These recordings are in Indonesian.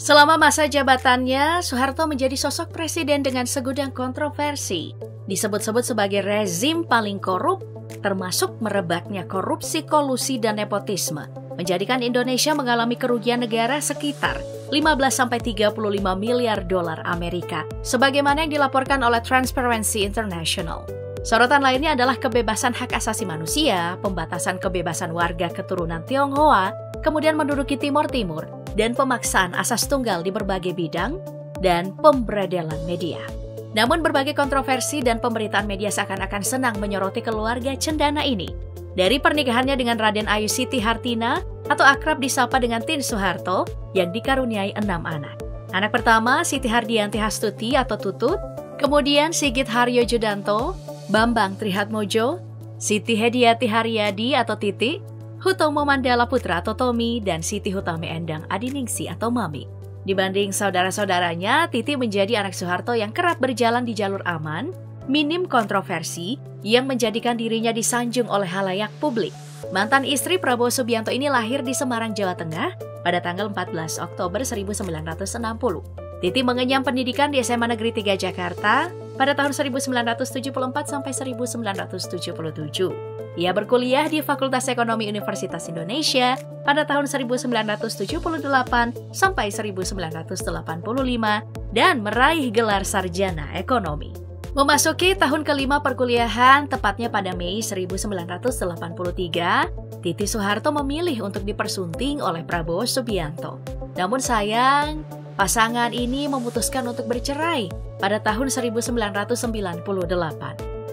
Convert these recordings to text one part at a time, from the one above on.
Selama masa jabatannya, Soeharto menjadi sosok presiden dengan segudang kontroversi. Disebut-sebut sebagai rezim paling korup, termasuk merebaknya korupsi, kolusi, dan nepotisme, menjadikan Indonesia mengalami kerugian negara sekitar 15-35 miliar dolar Amerika, sebagaimana yang dilaporkan oleh Transparency International. Sorotan lainnya adalah kebebasan hak asasi manusia, pembatasan kebebasan warga keturunan Tionghoa, kemudian menduduki Timur Timur, dan pemaksaan asas tunggal di berbagai bidang, dan pemberedelan media. Namun berbagai kontroversi dan pemberitaan media seakan-akan senang menyoroti keluarga cendana ini. Dari pernikahannya dengan Raden Ayu Siti Hartina, atau akrab disapa dengan Tin Soeharto, yang dikaruniai 6 anak. Anak pertama, Siti Hardianti Hastuti atau Tutut, kemudian Sigit Haryo Judanto, Bambang Trihatmojo, Siti Hediati Haryadi atau Titi, Hutomo Mandala Putra atau Tommy, dan Siti Hutami Endang Adiningsi atau Mami. Dibanding saudara-saudaranya, Titi menjadi anak Soeharto yang kerap berjalan di jalur aman, minim kontroversi, yang menjadikan dirinya disanjung oleh halayak publik. Mantan istri Prabowo Subianto ini lahir di Semarang, Jawa Tengah pada tanggal 14 Oktober 1960. Titi mengenyam pendidikan di SMA Negeri 3 Jakarta pada tahun 1974 sampai 1977. Ia berkuliah di Fakultas Ekonomi Universitas Indonesia pada tahun 1978 sampai 1985 dan meraih gelar sarjana ekonomi. Memasuki tahun kelima perkuliahan, tepatnya pada Mei 1983, Titi Soeharto memilih untuk dipersunting oleh Prabowo Subianto. Namun sayang, pasangan ini memutuskan untuk bercerai pada tahun 1998.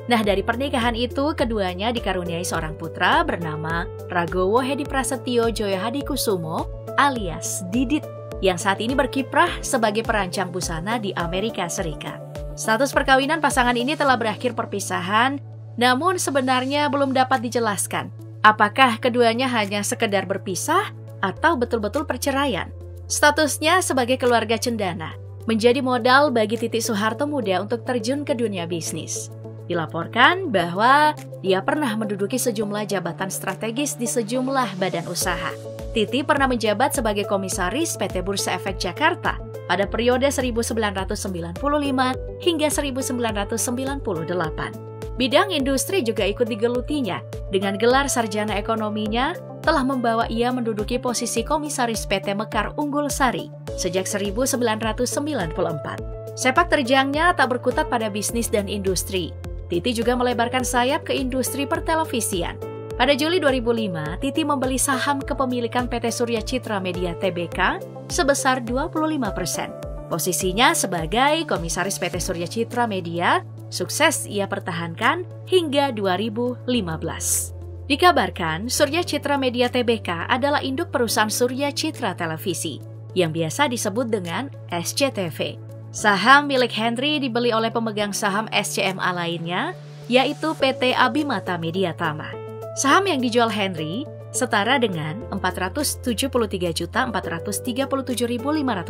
Nah, dari pernikahan itu, keduanya dikaruniai seorang putra bernama Ragowo Hedi Prasetyo Joyo Hadikusumo alias Didit, yang saat ini berkiprah sebagai perancang busana di Amerika Serikat. Status perkawinan pasangan ini telah berakhir perpisahan, namun sebenarnya belum dapat dijelaskan apakah keduanya hanya sekedar berpisah atau betul-betul perceraian. Statusnya sebagai keluarga cendana menjadi modal bagi Titi Soeharto muda untuk terjun ke dunia bisnis. Dilaporkan bahwa dia pernah menduduki sejumlah jabatan strategis di sejumlah badan usaha. Titi pernah menjabat sebagai komisaris PT Bursa Efek Jakarta pada periode 1995 hingga 1998. Bidang industri juga ikut digelutinya. Dengan gelar sarjana ekonominya, telah membawa ia menduduki posisi komisaris PT Mekar Unggul Sari sejak 1994. Sepak terjangnya tak berkutat pada bisnis dan industri. Titi juga melebarkan sayap ke industri pertelevisian. Pada Juli 2005, Titi membeli saham kepemilikan PT Surya Citra Media Tbk sebesar 25%. Posisinya sebagai komisaris PT Surya Citra Media sukses ia pertahankan hingga 2015. Dikabarkan, Surya Citra Media Tbk adalah induk perusahaan Surya Citra Televisi, yang biasa disebut dengan SCTV. Saham milik Henry dibeli oleh pemegang saham SCMA lainnya, yaitu PT Abimata Media Tama. Saham yang dijual Henry setara dengan 473.437.500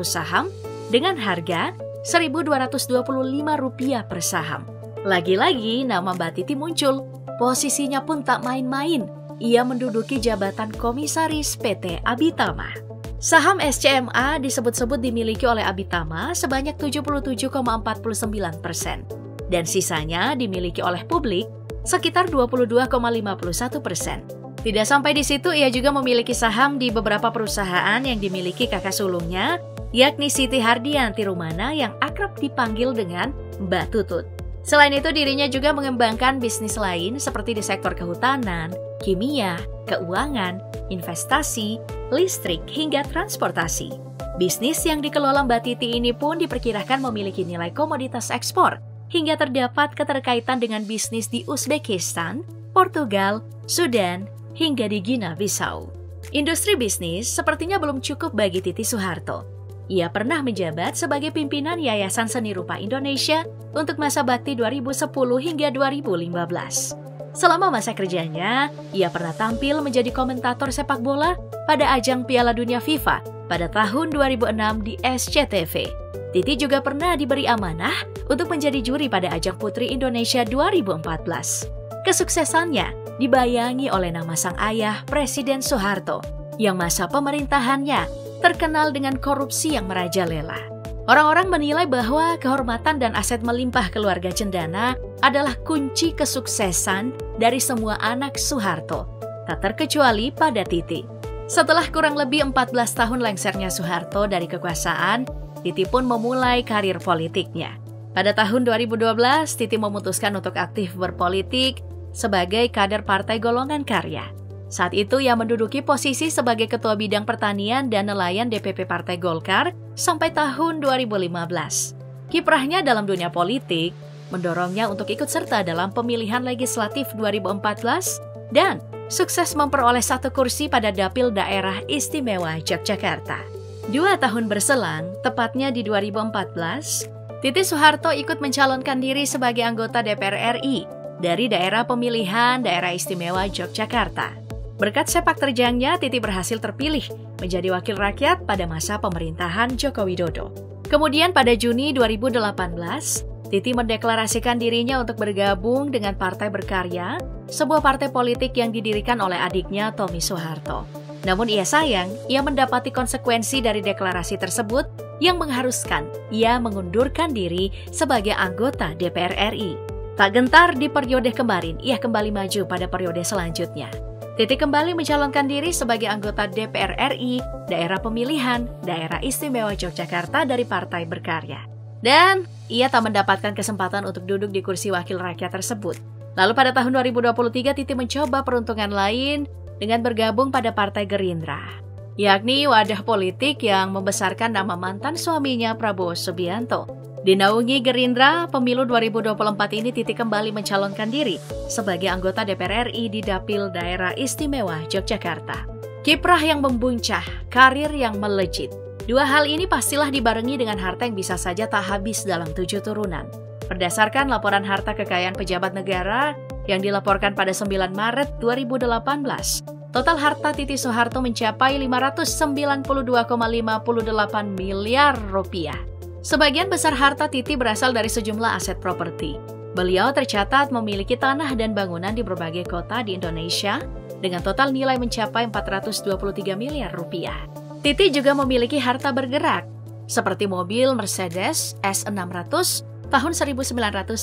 saham dengan harga Rp1.225 per saham. Lagi-lagi nama Mbak Titi muncul, posisinya pun tak main-main. Ia menduduki jabatan komisaris PT Abitama. Saham SCMA disebut-sebut dimiliki oleh Abitama sebanyak 77,49% dan sisanya dimiliki oleh publik sekitar 22,51%. Tidak sampai di situ, ia juga memiliki saham di beberapa perusahaan yang dimiliki kakak sulungnya, yakni Siti Hardianti Rumana yang akrab dipanggil dengan Mbak Tutut. Selain itu, dirinya juga mengembangkan bisnis lain seperti di sektor kehutanan, kimia, keuangan, investasi, listrik, hingga transportasi. Bisnis yang dikelola Mbak Titi ini pun diperkirakan memiliki nilai komoditas ekspor, hingga terdapat keterkaitan dengan bisnis di Uzbekistan, Portugal, Sudan, hingga di Guinea-Bissau. Industri bisnis sepertinya belum cukup bagi Titi Soeharto. Ia pernah menjabat sebagai pimpinan Yayasan Seni Rupa Indonesia untuk masa bakti 2010 hingga 2015. Selama masa kerjanya, ia pernah tampil menjadi komentator sepak bola pada ajang Piala Dunia FIFA pada tahun 2006 di SCTV. Titi juga pernah diberi amanah untuk menjadi juri pada ajang Putri Indonesia 2014. Kesuksesannya dibayangi oleh nama sang ayah Presiden Soeharto, yang masa pemerintahannya terkenal dengan korupsi yang merajalela. Orang-orang menilai bahwa kehormatan dan aset melimpah keluarga Cendana adalah kunci kesuksesan dari semua anak Soeharto, tak terkecuali pada Titi. Setelah kurang lebih 14 tahun lengsernya Soeharto dari kekuasaan, Titi pun memulai karir politiknya. Pada tahun 2012, Titi memutuskan untuk aktif berpolitik sebagai kader Partai Golongan Karya. Saat itu ia menduduki posisi sebagai Ketua Bidang Pertanian dan Nelayan DPP Partai Golkar sampai tahun 2015. Kiprahnya dalam dunia politik mendorongnya untuk ikut serta dalam pemilihan legislatif 2014 dan sukses memperoleh 1 kursi pada Dapil Daerah Istimewa Yogyakarta. 2 tahun berselang, tepatnya di 2014, Titi Soeharto ikut mencalonkan diri sebagai anggota DPR RI dari daerah pemilihan Daerah Istimewa Yogyakarta. Berkat sepak terjangnya, Titi berhasil terpilih menjadi wakil rakyat pada masa pemerintahan Joko Widodo. Kemudian pada Juni 2018, Titi mendeklarasikan dirinya untuk bergabung dengan Partai Berkarya, sebuah partai politik yang didirikan oleh adiknya Tommy Soeharto. Namun ia sayang, ia mendapati konsekuensi dari deklarasi tersebut yang mengharuskan ia mengundurkan diri sebagai anggota DPR RI. Tak gentar di periode kemarin, ia kembali maju pada periode selanjutnya. Titi kembali mencalonkan diri sebagai anggota DPR RI, daerah pemilihan, Daerah Istimewa Yogyakarta dari Partai Berkarya. Dan ia tak mendapatkan kesempatan untuk duduk di kursi wakil rakyat tersebut. Lalu pada tahun 2023, Titi mencoba peruntungan lain dengan bergabung pada Partai Gerindra, yakni wadah politik yang membesarkan nama mantan suaminya Prabowo Subianto. Dinaungi Gerindra, pemilu 2024 ini Titi kembali mencalonkan diri sebagai anggota DPR RI di Dapil Daerah Istimewa Yogyakarta. Kiprah yang membuncah, karir yang melejit. 2 hal ini pastilah dibarengi dengan harta yang bisa saja tak habis dalam 7 turunan. Berdasarkan laporan harta kekayaan pejabat negara yang dilaporkan pada 9 Maret 2018, total harta Titi Soeharto mencapai 592,58 miliar rupiah. Sebagian besar harta Titi berasal dari sejumlah aset properti. Beliau tercatat memiliki tanah dan bangunan di berbagai kota di Indonesia dengan total nilai mencapai 423 miliar rupiah. Titi juga memiliki harta bergerak, seperti mobil Mercedes S600 tahun 1992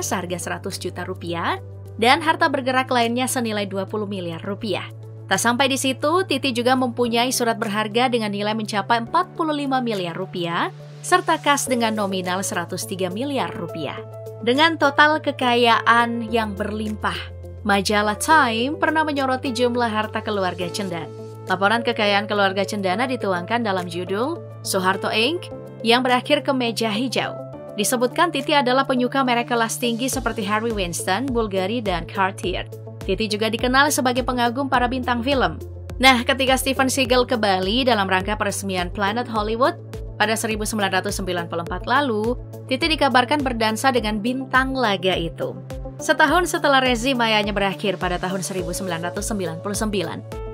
seharga 100 juta rupiah, dan harta bergerak lainnya senilai 20 miliar rupiah. Tak sampai di situ, Titi juga mempunyai surat berharga dengan nilai mencapai 45 miliar rupiah, serta kas dengan nominal 103 miliar rupiah. Dengan total kekayaan yang berlimpah, majalah Time pernah menyoroti jumlah harta keluarga Cendana. Laporan kekayaan keluarga Cendana dituangkan dalam judul Soeharto Inc. yang berakhir ke meja hijau. Disebutkan Titi adalah penyuka merek kelas tinggi seperti Harry Winston, Bulgari, dan Cartier. Titi juga dikenal sebagai pengagum para bintang film. Nah, ketika Steven Seagal ke Bali dalam rangka peresmian Planet Hollywood pada 1994 lalu, Titi dikabarkan berdansa dengan bintang laga itu. Setahun setelah rezim ayahnya berakhir pada tahun 1999,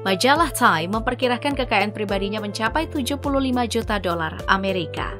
majalah Time memperkirakan kekayaan pribadinya mencapai 75 juta dolar Amerika.